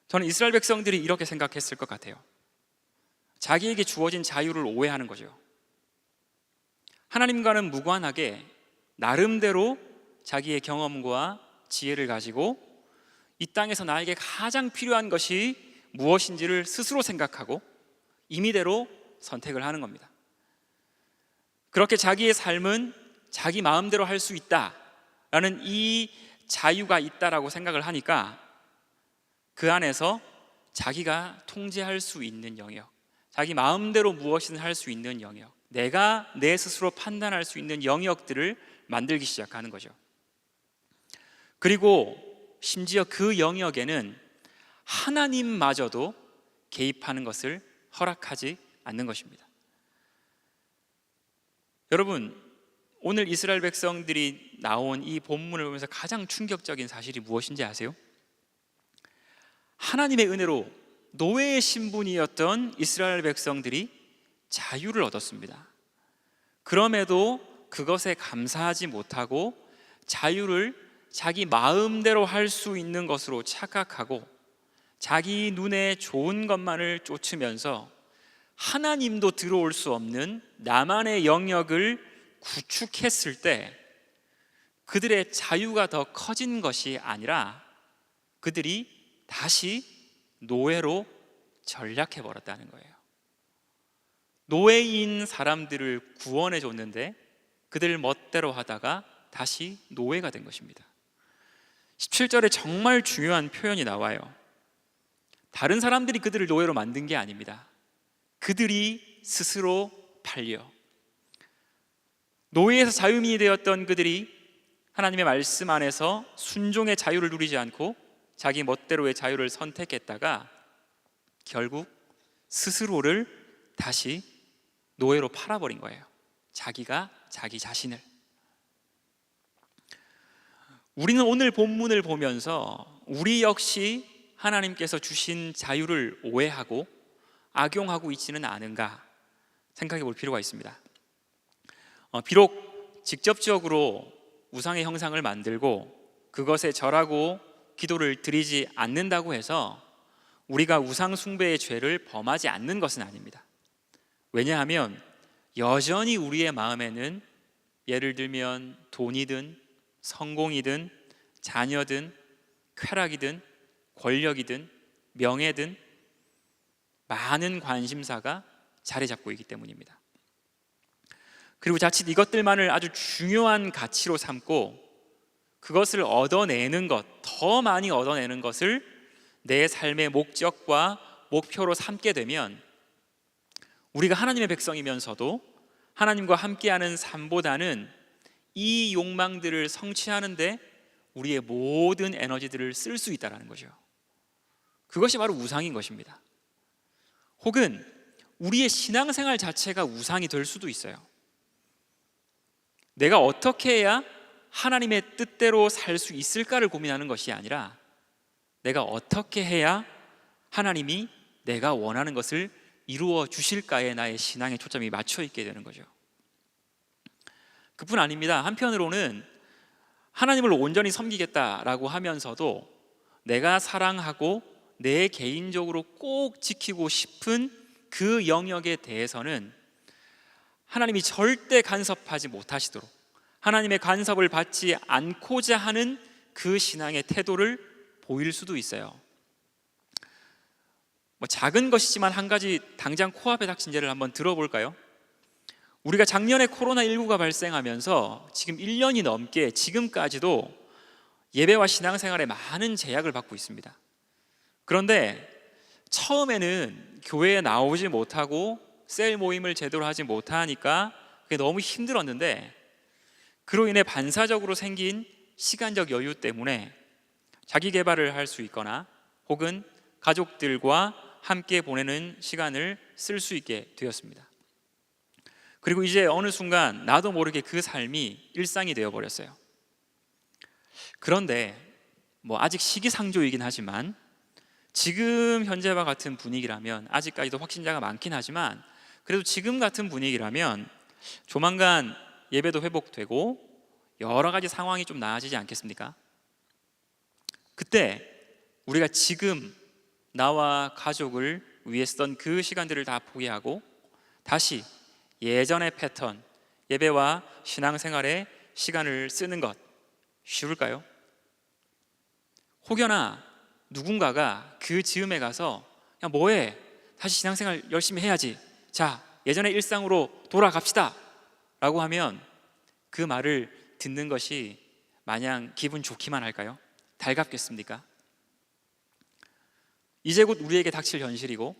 저는 이스라엘 백성들이 이렇게 생각했을 것 같아요. 자기에게 주어진 자유를 오해하는 거죠. 하나님과는 무관하게 나름대로 자기의 경험과 지혜를 가지고 이 땅에서 나에게 가장 필요한 것이 무엇인지를 스스로 생각하고 임의대로 선택을 하는 겁니다. 그렇게 자기의 삶은 자기 마음대로 할 수 있다라는 이 자유가 있다라고 생각을 하니까 그 안에서 자기가 통제할 수 있는 영역, 자기 마음대로 무엇이든 할 수 있는 영역, 내가 내 스스로 판단할 수 있는 영역들을 만들기 시작하는 거죠. 그리고 심지어 그 영역에는 하나님마저도 개입하는 것을 허락하지 않는 것입니다. 여러분, 오늘 이스라엘 백성들이 나온 이 본문을 보면서 가장 충격적인 사실이 무엇인지 아세요? 하나님의 은혜로 노예의 신분이었던 이스라엘 백성들이 자유를 얻었습니다. 그럼에도 그것에 감사하지 못하고 자유를 자기 마음대로 할 수 있는 것으로 착각하고 자기 눈에 좋은 것만을 쫓으면서 하나님도 들어올 수 없는 나만의 영역을 구축했을 때 그들의 자유가 더 커진 것이 아니라 그들이 다시 노예로 전락해 버렸다는 거예요. 노예인 사람들을 구원해 줬는데 그들 멋대로 하다가 다시 노예가 된 것입니다. 17절에 정말 중요한 표현이 나와요. 다른 사람들이 그들을 노예로 만든 게 아닙니다. 그들이 스스로 팔려 노예에서 자유민이 되었던 그들이 하나님의 말씀 안에서 순종의 자유를 누리지 않고 자기 멋대로의 자유를 선택했다가 결국 스스로를 다시 노예로 팔아버린 거예요. 자기가 자기 자신을. 우리는 오늘 본문을 보면서 우리 역시 하나님께서 주신 자유를 오해하고 악용하고 있지는 않은가 생각해 볼 필요가 있습니다. 비록 직접적으로 우상의 형상을 만들고 그것에 절하고 기도를 드리지 않는다고 해서 우리가 우상 숭배의 죄를 범하지 않는 것은 아닙니다. 왜냐하면 여전히 우리의 마음에는 예를 들면 돈이든 성공이든 자녀든 쾌락이든 권력이든 명예든 많은 관심사가 자리 잡고 있기 때문입니다. 그리고 자칫 이것들만을 아주 중요한 가치로 삼고 그것을 얻어내는 것, 더 많이 얻어내는 것을 내 삶의 목적과 목표로 삼게 되면 우리가 하나님의 백성이면서도 하나님과 함께하는 삶보다는 이 욕망들을 성취하는데 우리의 모든 에너지들을 쓸 수 있다는 거죠. 그것이 바로 우상인 것입니다. 혹은 우리의 신앙생활 자체가 우상이 될 수도 있어요. 내가 어떻게 해야 하나님의 뜻대로 살 수 있을까를 고민하는 것이 아니라 내가 어떻게 해야 하나님이 내가 원하는 것을 이루어 주실까에 나의 신앙의 초점이 맞춰 있게 되는 거죠. 그뿐 아닙니다. 한편으로는 하나님을 온전히 섬기겠다라고 하면서도 내가 사랑하고 내 개인적으로 꼭 지키고 싶은 그 영역에 대해서는 하나님이 절대 간섭하지 못하시도록 하나님의 간섭을 받지 않고자 하는 그 신앙의 태도를 보일 수도 있어요. 작은 것이지만 한 가지 당장 코앞에 닥친 예를 한번 들어볼까요? 우리가 작년에 코로나19가 발생하면서 지금 1년이 넘게 지금까지도 예배와 신앙생활에 많은 제약을 받고 있습니다. 그런데 처음에는 교회에 나오지 못하고 셀 모임을 제대로 하지 못하니까 그게 너무 힘들었는데 그로 인해 반사적으로 생긴 시간적 여유 때문에 자기 개발을 할 수 있거나 혹은 가족들과 함께 보내는 시간을 쓸 수 있게 되었습니다. 그리고 이제 어느 순간 나도 모르게 그 삶이 일상이 되어버렸어요. 그런데 아직 시기상조이긴 하지만 지금 현재와 같은 분위기라면 아직까지도 확진자가 많긴 하지만 그래도 지금 같은 분위기라면 조만간 예배도 회복되고 여러 가지 상황이 좀 나아지지 않겠습니까? 그때 우리가 지금 나와 가족을 위해 쓰던 그 시간들을 다 포기하고 다시 예전의 패턴, 예배와 신앙생활에 시간을 쓰는 것 쉬울까요? 혹여나 누군가가 그 즈음에 가서 야 뭐해? 다시 신앙생활 열심히 해야지. 자, 예전의 일상으로 돌아갑시다 라고 하면 그 말을 듣는 것이 마냥 기분 좋기만 할까요? 달갑겠습니까? 이제 곧 우리에게 닥칠 현실이고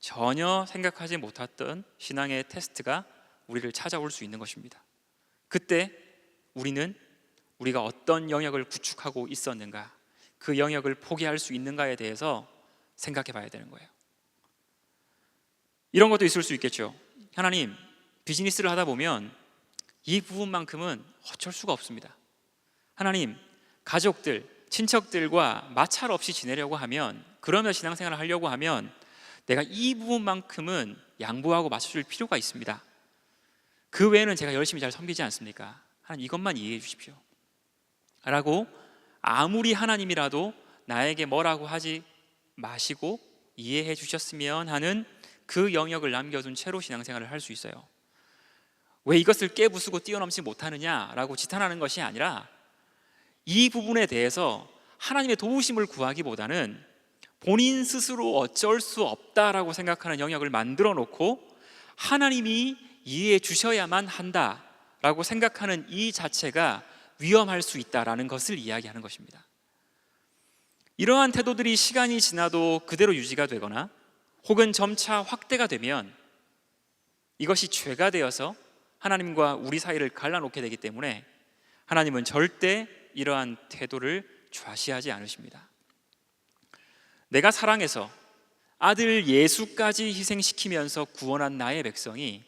전혀 생각하지 못했던 신앙의 테스트가 우리를 찾아올 수 있는 것입니다. 그때 우리는 우리가 어떤 영역을 구축하고 있었는가, 그 영역을 포기할 수 있는가에 대해서 생각해 봐야 되는 거예요. 이런 것도 있을 수 있겠죠. 하나님, 비즈니스를 하다 보면 이 부분만큼은 어쩔 수가 없습니다. 하나님, 가족들, 친척들과 마찰 없이 지내려고 하면, 그러면 신앙생활을 하려고 하면 내가 이 부분만큼은 양보하고 맞춰줄 필요가 있습니다. 그 외에는 제가 열심히 잘 섬기지 않습니까? 하나님, 이것만 이해해 주십시오 라고 아무리 하나님이라도 나에게 뭐라고 하지 마시고 이해해 주셨으면 하는 그 영역을 남겨둔 채로 신앙생활을 할 수 있어요. 왜 이것을 깨부수고 뛰어넘지 못하느냐라고 지탄하는 것이 아니라 이 부분에 대해서 하나님의 도우심을 구하기보다는 본인 스스로 어쩔 수 없다라고 생각하는 영역을 만들어 놓고 하나님이 이해해 주셔야만 한다라고 생각하는 이 자체가 위험할 수 있다라는 것을 이야기하는 것입니다. 이러한 태도들이 시간이 지나도 그대로 유지가 되거나 혹은 점차 확대가 되면 이것이 죄가 되어서 하나님과 우리 사이를 갈라놓게 되기 때문에 하나님은 절대 이러한 태도를 좌시하지 않으십니다. 내가 사랑해서 아들 예수까지 희생시키면서 구원한 나의 백성이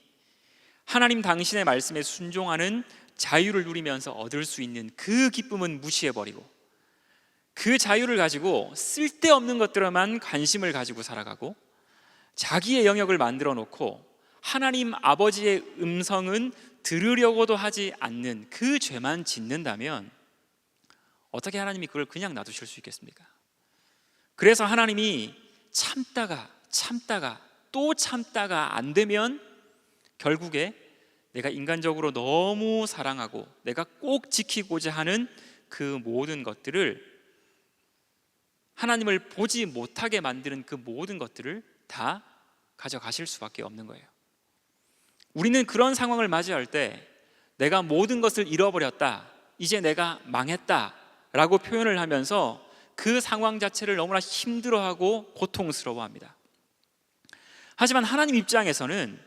하나님 당신의 말씀에 순종하는 자유를 누리면서 얻을 수 있는 그 기쁨은 무시해버리고 그 자유를 가지고 쓸데없는 것들에만 관심을 가지고 살아가고 자기의 영역을 만들어 놓고 하나님 아버지의 음성은 들으려고도 하지 않는 그 죄만 짓는다면 어떻게 하나님이 그걸 그냥 놔두실 수 있겠습니까? 그래서 하나님이 참다가 또 참다가 안 되면 결국에 내가 인간적으로 너무 사랑하고 내가 꼭 지키고자 하는 그 모든 것들을 하나님을 보지 못하게 만드는 그 모든 것들을 다 가져가실 수밖에 없는 거예요. 우리는 그런 상황을 맞이할 때 내가 모든 것을 잃어버렸다, 이제 내가 망했다 라고 표현을 하면서 그 상황 자체를 너무나 힘들어하고 고통스러워합니다. 하지만 하나님 입장에서는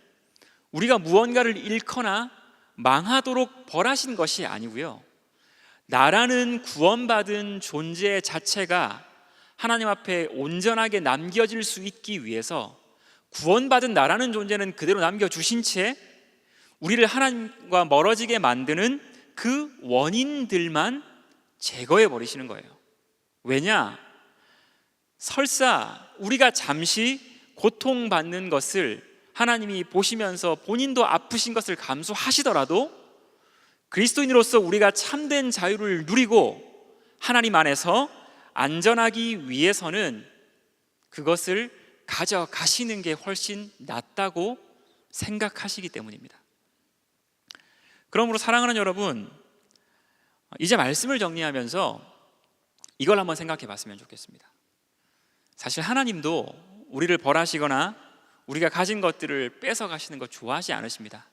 우리가 무언가를 잃거나 망하도록 벌하신 것이 아니고요, 나라는 구원받은 존재 자체가 하나님 앞에 온전하게 남겨질 수 있기 위해서 구원받은 나라는 존재는 그대로 남겨주신 채 우리를 하나님과 멀어지게 만드는 그 원인들만 제거해 버리시는 거예요. 왜냐? 설사 우리가 잠시 고통받는 것을 하나님이 보시면서 본인도 아프신 것을 감수하시더라도 그리스도인으로서 우리가 참된 자유를 누리고 하나님 안에서 안전하기 위해서는 그것을 가져가시는 게 훨씬 낫다고 생각하시기 때문입니다. 그러므로 사랑하는 여러분, 이제 말씀을 정리하면서 이걸 한번 생각해 봤으면 좋겠습니다. 사실 하나님도 우리를 벌하시거나 우리가 가진 것들을 뺏어 가시는 것 좋아하지 않으십니다.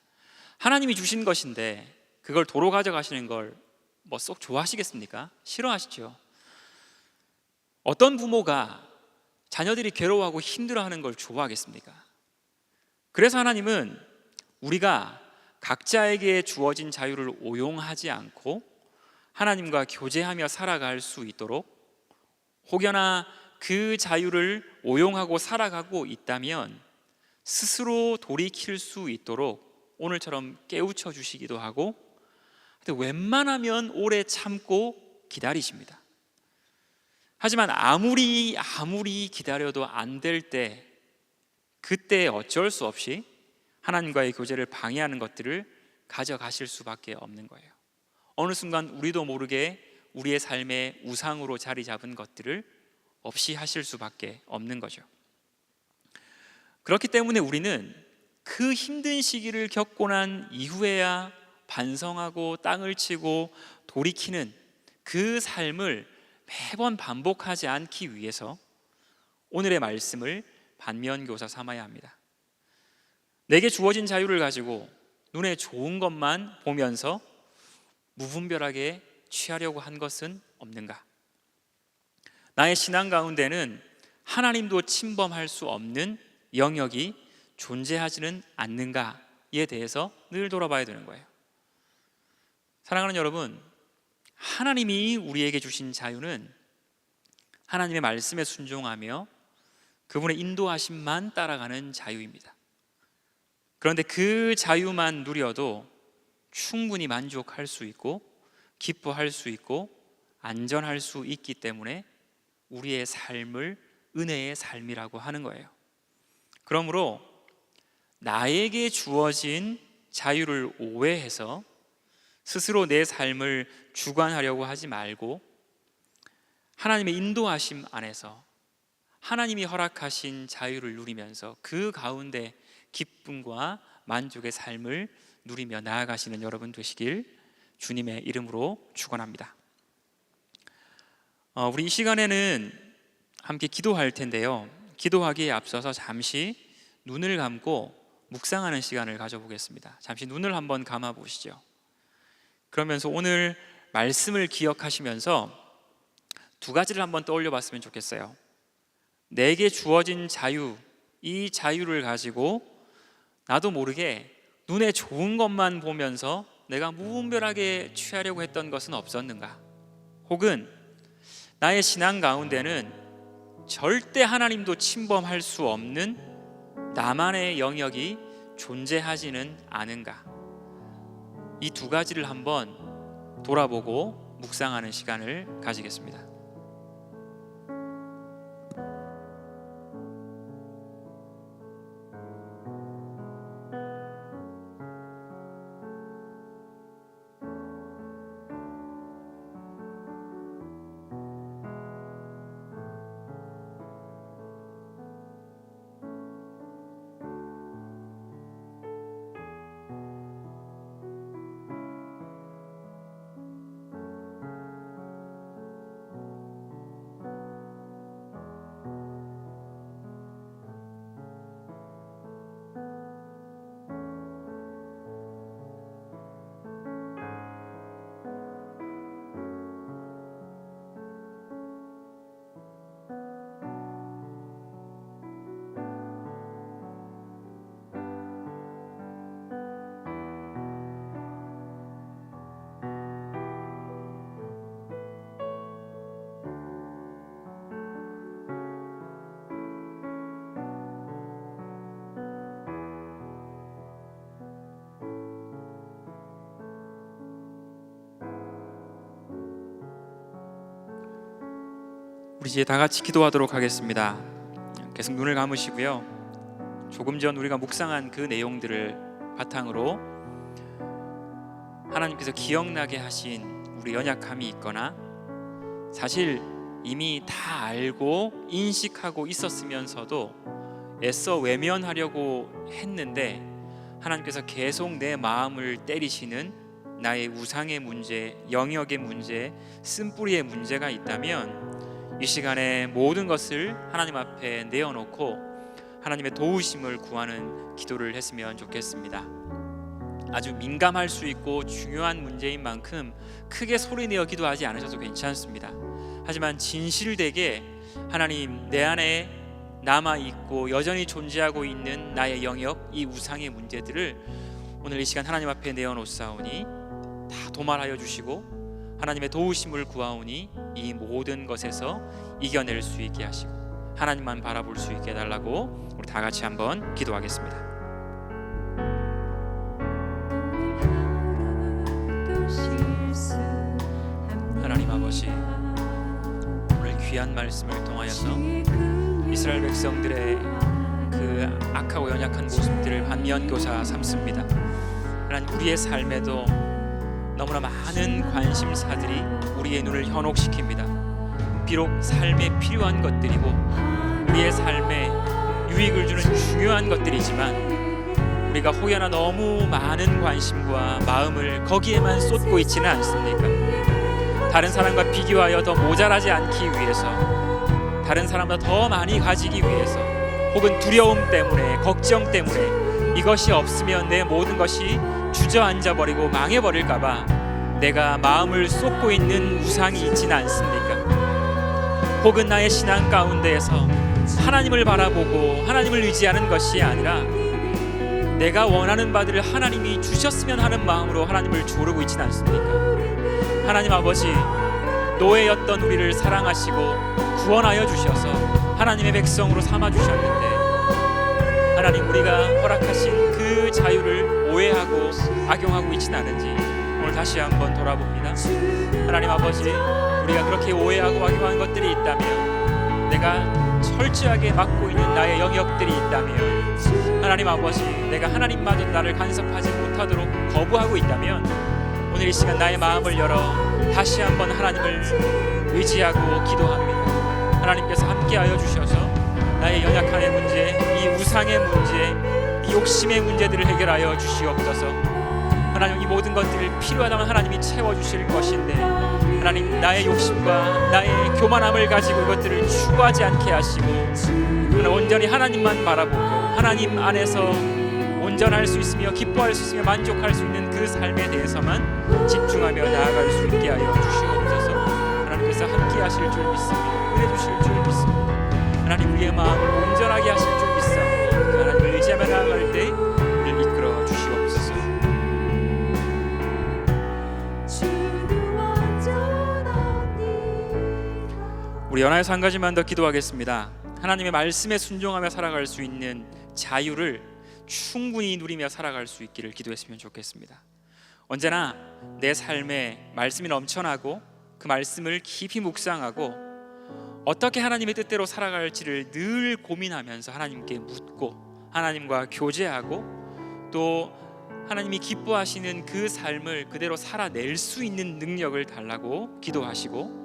하나님이 주신 것인데 그걸 도로 가져가시는 걸 뭐 쏙 좋아하시겠습니까? 싫어하시죠. 어떤 부모가 자녀들이 괴로워하고 힘들어하는 걸 좋아하겠습니까? 그래서 하나님은 우리가 각자에게 주어진 자유를 오용하지 않고 하나님과 교제하며 살아갈 수 있도록, 혹여나 그 자유를 오용하고 살아가고 있다면 스스로 돌이킬 수 있도록 오늘처럼 깨우쳐 주시기도 하고, 웬만하면 오래 참고 기다리십니다. 하지만 아무리 기다려도 안 될 때, 그때 어쩔 수 없이 하나님과의 교제를 방해하는 것들을 가져가실 수밖에 없는 거예요. 어느 순간 우리도 모르게 우리의 삶의 우상으로 자리 잡은 것들을 없이 하실 수밖에 없는 거죠. 그렇기 때문에 우리는 그 힘든 시기를 겪고 난 이후에야 반성하고 땅을 치고 돌이키는 그 삶을 매번 반복하지 않기 위해서 오늘의 말씀을 반면교사 삼아야 합니다. 내게 주어진 자유를 가지고 눈에 좋은 것만 보면서 무분별하게 취하려고 한 것은 없는가? 나의 신앙 가운데는 하나님도 침범할 수 없는 영역이 존재하지는 않는가에 대해서 늘 돌아봐야 되는 거예요. 사랑하는 여러분, 하나님이 우리에게 주신 자유는 하나님의 말씀에 순종하며 그분의 인도하심만 따라가는 자유입니다. 그런데 그 자유만 누려도 충분히 만족할 수 있고 기뻐할 수 있고 안전할 수 있기 때문에 우리의 삶을 은혜의 삶이라고 하는 거예요. 그러므로 나에게 주어진 자유를 오해해서 스스로 내 삶을 주관하려고 하지 말고 하나님의 인도하심 안에서 하나님이 허락하신 자유를 누리면서 그 가운데 기쁨과 만족의 삶을 누리며 나아가시는 여러분 되시길 주님의 이름으로 축원합니다. 우리 이 시간에는 함께 기도할 텐데요. 기도하기에 앞서서 잠시 눈을 감고 묵상하는 시간을 가져보겠습니다. 잠시 눈을 한번 감아 보시죠. 그러면서 오늘 말씀을 기억하시면서 두 가지를 한번 떠올려 봤으면 좋겠어요. 내게 주어진 자유, 이 자유를 가지고 나도 모르게 눈에 좋은 것만 보면서 내가 무분별하게 취하려고 했던 것은 없었는가? 혹은 나의 신앙 가운데는 절대 하나님도 침범할 수 없는 나만의 영역이 존재하지는 않은가? 이 두 가지를 한번 돌아보고 묵상하는 시간을 가지겠습니다. 우리 이제 다 같이 기도하도록 하겠습니다. 계속 눈을 감으시고요. 조금 전 우리가 묵상한 그 내용들을 바탕으로 하나님께서 기억나게 하신 우리 연약함이 있거나 사실 이미 다 알고 인식하고 있었으면서도 애써 외면하려고 했는데 하나님께서 계속 내 마음을 때리시는 나의 우상의 문제, 영역의 문제, 쓴뿌리의 문제가 있다면 이 시간에 모든 것을 하나님 앞에 내어놓고 하나님의 도우심을 구하는 기도를 했으면 좋겠습니다. 아주 민감할 수 있고 중요한 문제인 만큼 크게 소리내어 기도하지 않으셔도 괜찮습니다. 하지만 진실되게 하나님, 내 안에 남아있고 여전히 존재하고 있는 나의 영역, 이 우상의 문제들을 오늘 이 시간 하나님 앞에 내어놓사오니 다 도말하여 주시고 하나님의 도우심을 구하오니 이 모든 것에서 이겨낼 수 있게 하시고 하나님만 바라볼 수 있게 해달라고 우리 다 같이 한번 기도하겠습니다. 하나님 아버지, 오늘 귀한 말씀을 통하여서 이스라엘 백성들의 그 악하고 연약한 모습들을 반면교사 삼습니다. 하나님, 우리의 삶에도 너무나 많은 관심사들이 우리의 눈을 현혹시킵니다. 비록 삶에 필요한 것들이고 우리의 삶에 유익을 주는 중요한 것들이지만 우리가 혹여나 너무 많은 관심과 마음을 거기에만 쏟고 있지는 않습니까? 다른 사람과 비교하여 더 모자라지 않기 위해서, 다른 사람보다 더 많이 가지기 위해서, 혹은 두려움 때문에, 걱정 때문에 이것이 없으면 내 모든 것이 주저앉아버리고 망해버릴까봐 내가 마음을 쏟고 있는 우상이 있지는 않습니까? 혹은 나의 신앙 가운데에서 하나님을 바라보고 하나님을 의지하는 것이 아니라 내가 원하는 바들을 하나님이 주셨으면 하는 마음으로 하나님을 조르고 있지는 않습니까? 하나님 아버지, 노예였던 우리를 사랑하시고 구원하여 주셔서 하나님의 백성으로 삼아주셨는데 하나님, 우리가 허락하신 그 자유를 오해하고 악용하고 있지는 않은지 오늘 다시 한번 돌아봅니다. 하나님 아버지, 우리가 그렇게 오해하고 악용한 것들이 있다면, 내가 철저하게 막고 있는 나의 영역들이 있다면, 하나님 아버지, 내가 하나님마저 나를 간섭하지 못하도록 거부하고 있다면 오늘 이 시간 나의 마음을 열어 다시 한번 하나님을 의지하고 기도합니다. 하나님께서 함께하여 주셔서 나의 연약함의 문제, 이 우상의 문제, 이 욕심의 문제들을 해결하여 주시옵소서. 하나님 이 모든 것들을 필요하다면 하나님이 채워주실 것인데 하나님 나의 욕심과 나의 교만함을 가지고 이것들을 추구하지 않게 하시고 온전히 하나님만 바라보고 하나님 안에서 온전할 수 있으며 기뻐할 수 있으며 만족할 수 있는 그 삶에 대해서만 집중하며 나아갈 수 있게 하여 주시옵소서. 하나님께서 함께 하실 줄 믿습니다. 은혜 주실 줄 믿습니다. 하나님 우리의 마음을 온전하게 하실 줄 믿사오니 그 하나님을 의지하며 나아갈 때 우리를 이끌어 주시옵소서. 우리 연합에서 한 가지만 더 기도하겠습니다. 하나님의 말씀에 순종하며 살아갈 수 있는 자유를 충분히 누리며 살아갈 수 있기를 기도했으면 좋겠습니다. 언제나 내 삶에 말씀이 넘쳐나고 그 말씀을 깊이 묵상하고 어떻게 하나님의 뜻대로 살아갈지를 늘 고민하면서 하나님께 묻고 하나님과 교제하고 또 하나님이 기뻐하시는 그 삶을 그대로 살아낼 수 있는 능력을 달라고 기도하시고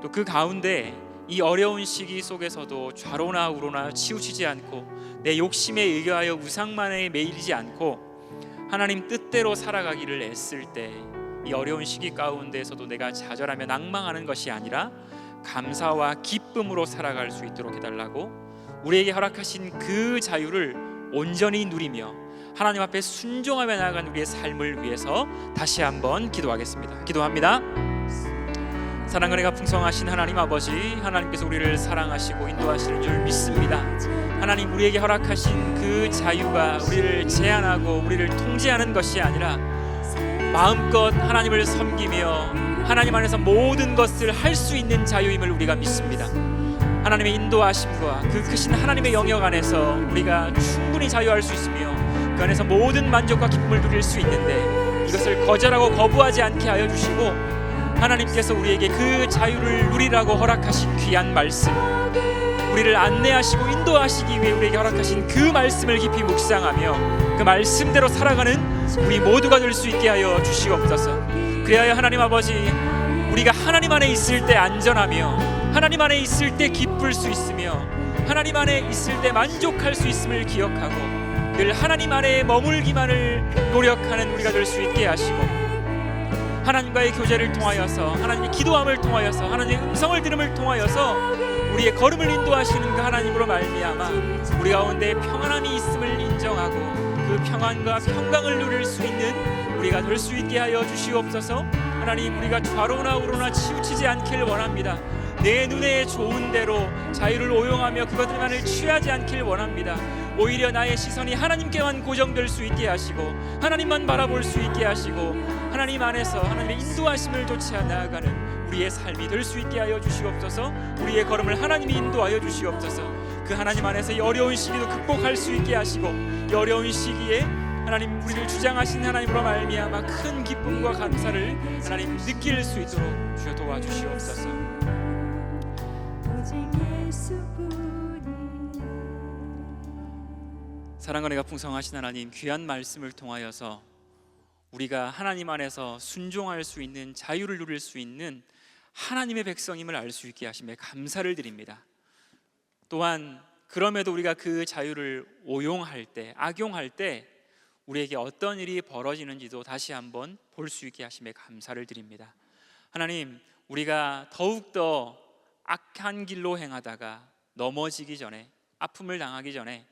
또 그 가운데 이 어려운 시기 속에서도 좌로나 우로나 치우치지 않고 내 욕심에 의거하여 우상만에 매이지 않고 하나님 뜻대로 살아가기를 애쓸 때 이 어려운 시기 가운데에서도 내가 좌절하며 낭망하는 것이 아니라 감사와 기쁨으로 살아갈 수 있도록 해달라고 우리에게 허락하신 그 자유를 온전히 누리며 하나님 앞에 순종하며 나아간 우리의 삶을 위해서 다시 한번 기도하겠습니다. 기도합니다. 사랑과 은혜가 풍성하신 하나님 아버지, 하나님께서 우리를 사랑하시고 인도하시는 줄 믿습니다. 하나님 우리에게 허락하신 그 자유가 우리를 제한하고 우리를 통제하는 것이 아니라 마음껏 하나님을 섬기며 하나님 안에서 모든 것을 할 수 있는 자유임을 우리가 믿습니다. 하나님의 인도하심과 그 크신 하나님의 영역 안에서 우리가 충분히 자유할 수 있으며 그 안에서 모든 만족과 기쁨을 누릴 수 있는데 이것을 거절하고 거부하지 않게 하여 주시고 하나님께서 우리에게 그 자유를 누리라고 허락하신 귀한 말씀, 우리를 안내하시고 인도하시기 위해 우리에게 허락하신 그 말씀을 깊이 묵상하며 그 말씀대로 살아가는 우리 모두가 될 수 있게 하여 주시옵소서. 그리하여 하나님 아버지, 우리가 하나님 안에 있을 때 안전하며 하나님 안에 있을 때 기쁠 수 있으며 하나님 안에 있을 때 만족할 수 있음을 기억하고 늘 하나님 안에 머물기만을 노력하는 우리가 될 수 있게 하시고 하나님과의 교제를 통하여서 하나님의 기도함을 통하여서 하나님의 음성을 들음을 통하여서 우리의 걸음을 인도하시는 그 하나님으로 말미암아 우리 가운데 평안함이 있음을 인정하고 그 평안과 평강을 누릴 수 있는 우리가 될 수 있게 하여 주시옵소서. 하나님 우리가 좌로나 우로나 치우치지 않길 원합니다. 내 눈에 좋은 대로 자유를 오용하며 그것들만을 취하지 않길 원합니다. 오히려 나의 시선이 하나님께만 고정될 수 있게 하시고 하나님만 바라볼 수 있게 하시고 하나님 안에서 하나님의 인도하심을 좇아 나아가는 우리의 삶이 될 수 있게 하여 주시옵소서. 우리의 걸음을 하나님이 인도하여 주시옵소서. 그 하나님 안에서 이 어려운 시기도 극복할 수 있게 하시고 이 어려운 시기에 하나님 우리를 주장하신 하나님으로 말미암아 큰 기쁨과 감사를 하나님 느낄 수 있도록 주여 도와주시옵소서. 사랑과 은혜가 풍성하신 하나님, 귀한 말씀을 통하여서 우리가 하나님 안에서 순종할 수 있는 자유를 누릴 수 있는 하나님의 백성임을 알 수 있게 하심에 감사를 드립니다. 또한 그럼에도 우리가 그 자유를 오용할 때, 악용할 때 우리에게 어떤 일이 벌어지는지도 다시 한번 볼 수 있게 하심에 감사를 드립니다. 하나님, 우리가 더욱더 악한 길로 행하다가 넘어지기 전에, 아픔을 당하기 전에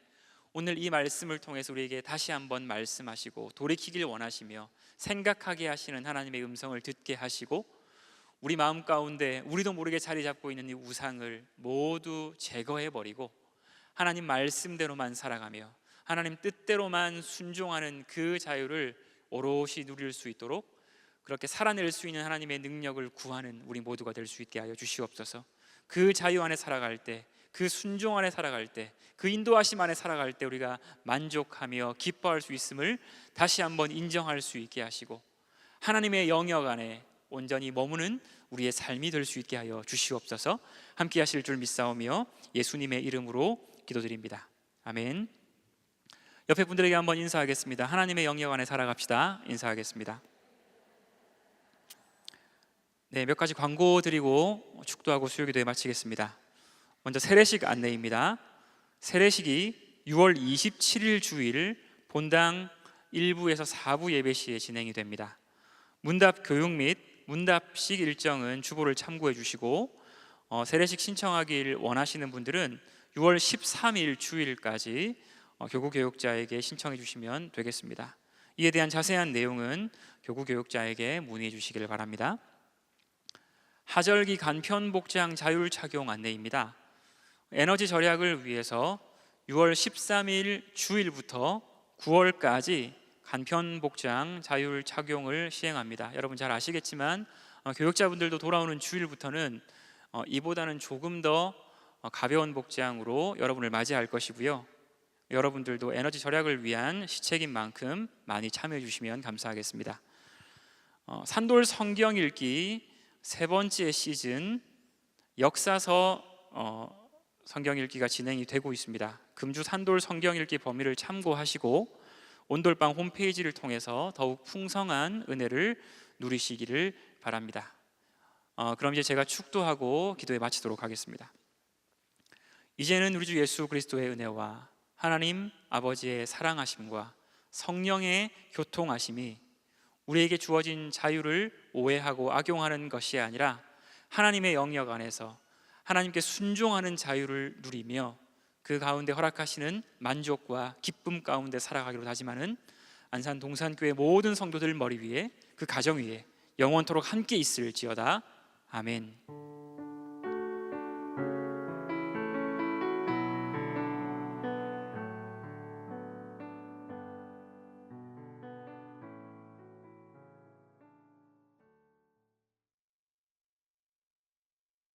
오늘 이 말씀을 통해서 우리에게 다시 한번 말씀하시고 돌이키길 원하시며 생각하게 하시는 하나님의 음성을 듣게 하시고 우리 마음 가운데 우리도 모르게 자리 잡고 있는 이 우상을 모두 제거해버리고 하나님 말씀대로만 살아가며 하나님 뜻대로만 순종하는 그 자유를 오롯이 누릴 수 있도록 그렇게 살아낼 수 있는 하나님의 능력을 구하는 우리 모두가 될 수 있게 하여 주시옵소서. 그 자유 안에 살아갈 때, 그 순종 안에 살아갈 때, 그 인도하심 안에 살아갈 때 우리가 만족하며 기뻐할 수 있음을 다시 한번 인정할 수 있게 하시고 하나님의 영역 안에 온전히 머무는 우리의 삶이 될 수 있게 하여 주시옵소서. 함께 하실 줄 믿사오며 예수님의 이름으로 기도드립니다. 아멘. 옆에 분들에게 한번 인사하겠습니다. 하나님의 영역 안에 살아갑시다. 인사하겠습니다. 네, 몇 가지 광고 드리고 축도하고 수요기도에 마치겠습니다. 먼저 세례식 안내입니다. 세례식이 6월 27일 주일 본당 1부에서 4부 예배 시에 진행이 됩니다. 문답 교육 및 문답식 일정은 주보를 참고해 주시고 세례식 신청하길 원하시는 분들은 6월 13일 주일까지 교구 교육자에게 신청해 주시면 되겠습니다. 이에 대한 자세한 내용은 교구 교육자에게 문의해 주시길 바랍니다. 하절기 간편 복장 자율 착용 안내입니다. 에너지 절약을 위해서 6월 13일 주일부터 9월까지 간편 복장 자율 착용을 시행합니다. 여러분 잘 아시겠지만 교육자분들도 돌아오는 주일부터는 이보다는 조금 더 가벼운 복장으로 여러분을 맞이할 것이고요. 여러분들도 에너지 절약을 위한 시책인 만큼 많이 참여해 주시면 감사하겠습니다. 산돌 성경 읽기 세 번째 시즌 역사서 성경 읽기가 진행이 되고 있습니다. 금주 산돌 성경 읽기 범위를 참고하시고 온돌방 홈페이지를 통해서 더욱 풍성한 은혜를 누리시기를 바랍니다. 그럼 이제 제가 축도하고 기도에 마치도록 하겠습니다. 이제는 우리 주 예수 그리스도의 은혜와 하나님 아버지의 사랑하심과 성령의 교통하심이 우리에게 주어진 자유를 오해하고 악용하는 것이 아니라 하나님의 영역 안에서 하나님께 순종하는 자유를 누리며 그 가운데 허락하시는 만족과 기쁨 가운데 살아가기로 다짐하는 안산 동산교회 모든 성도들 머리 위에 그 가정 위에 영원토록 함께 있을지어다. 아멘.